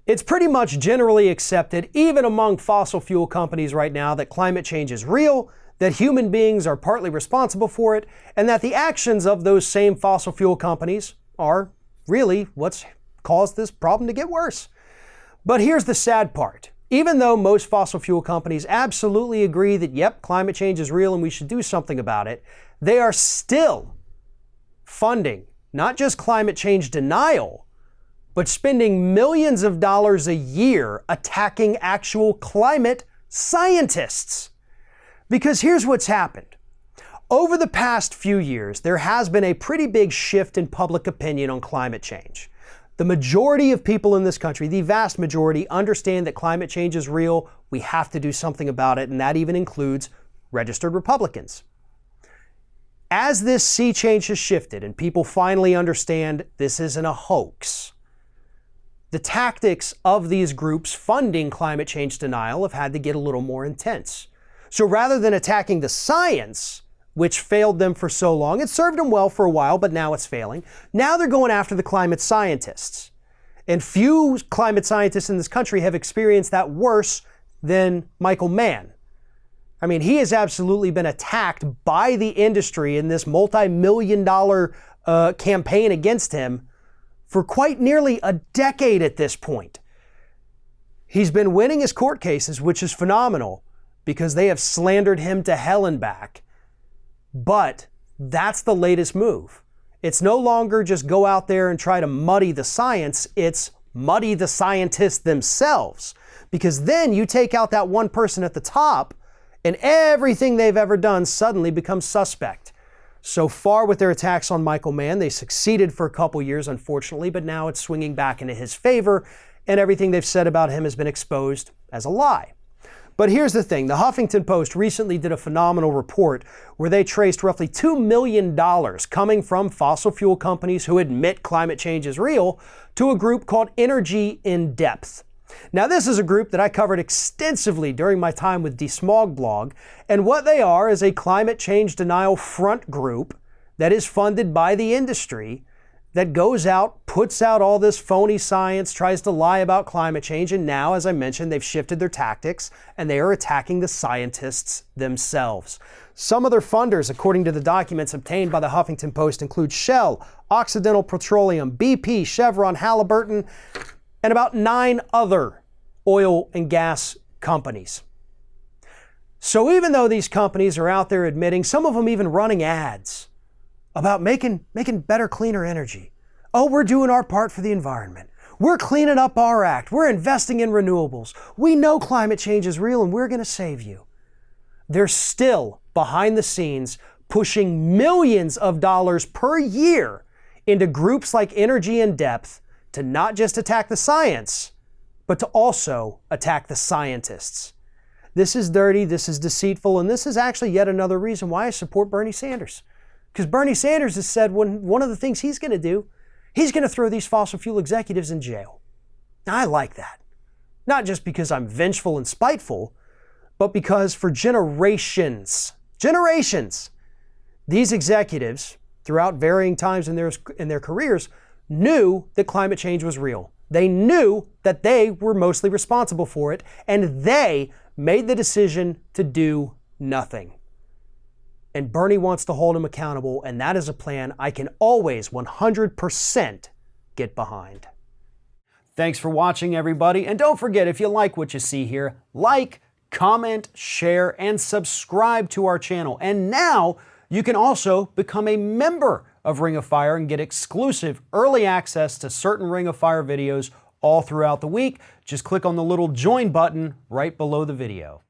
It's pretty much generally accepted, even among fossil fuel companies right now, that climate change is real, that human beings are partly responsible for it, and that the actions of those same fossil fuel companies are really what's caused this problem to get worse. But here's the sad part. Even though most fossil fuel companies absolutely agree that, yep, climate change is real and we should do something about it, they are still funding not just climate change denial, but spending millions of dollars a year attacking actual climate scientists. Because here's what's happened. Over the past few years, there has been a pretty big shift in public opinion on climate change. The majority of people in this country, the vast majority, understand that climate change is real. We have to do something about it, and that even includes registered Republicans. As this sea change has shifted and people finally understand this isn't a hoax, the tactics of these groups funding climate change denial have had to get a little more intense. So rather than attacking the science, which failed them for so long, it served them well for a while, but now it's failing. Now they're going after the climate scientists. And few climate scientists in this country have experienced that worse than Michael Mann. I mean, he has absolutely been attacked by the industry in this multi-million-dollar campaign against him for quite nearly a decade at this point. He's been winning his court cases, which is phenomenal, because they have slandered him to hell and back. But that's the latest move. It's no longer just go out there and try to muddy the science, it's muddy the scientists themselves. Because then you take out that one person at the top, and everything they've ever done suddenly becomes suspect. So far with their attacks on Michael Mann, they succeeded for a couple years, unfortunately, but now it's swinging back into his favor, and everything they've said about him has been exposed as a lie. But here's the thing. The Huffington Post recently did a phenomenal report where they traced roughly $2 million coming from fossil fuel companies who admit climate change is real to a group called Energy in Depth. Now, this is a group that I covered extensively during my time with DeSmogBlog, and what they are is a climate change denial front group that is funded by the industry that goes out, puts out all this phony science, tries to lie about climate change, and now, as I mentioned, they've shifted their tactics and they are attacking the scientists themselves. Some of their funders, according to the documents obtained by the Huffington Post, include Shell, Occidental Petroleum, BP, Chevron, Halliburton, and about 9 other oil and gas companies. So even though these companies are out there admitting, some of them even running ads about making better, cleaner energy. Oh, we're doing our part for the environment. We're cleaning up our act. We're investing in renewables. We know climate change is real and we're going to save you. They're still behind the scenes pushing millions of dollars per year into groups like Energy in Depth to not just attack the science, but to also attack the scientists. This is dirty, this is deceitful, and this is actually yet another reason why I support Bernie Sanders. Because Bernie Sanders has said one of the things he's going to do, he's going to throw these fossil fuel executives in jail. Now, I like that. Not just because I'm vengeful and spiteful, but because for generations, these executives, throughout varying times in their careers, knew that climate change was real. They knew that they were mostly responsible for it, and they made the decision to do nothing. And Bernie wants to hold him accountable, and that is a plan I can always 100% get behind. Thanks for watching, everybody, and don't forget, if you like what you see here, like, comment, share, and subscribe to our channel. And now you can also become a member of Ring of Fire and get exclusive early access to certain Ring of Fire videos all throughout the week. Just click on the little join button right below the video.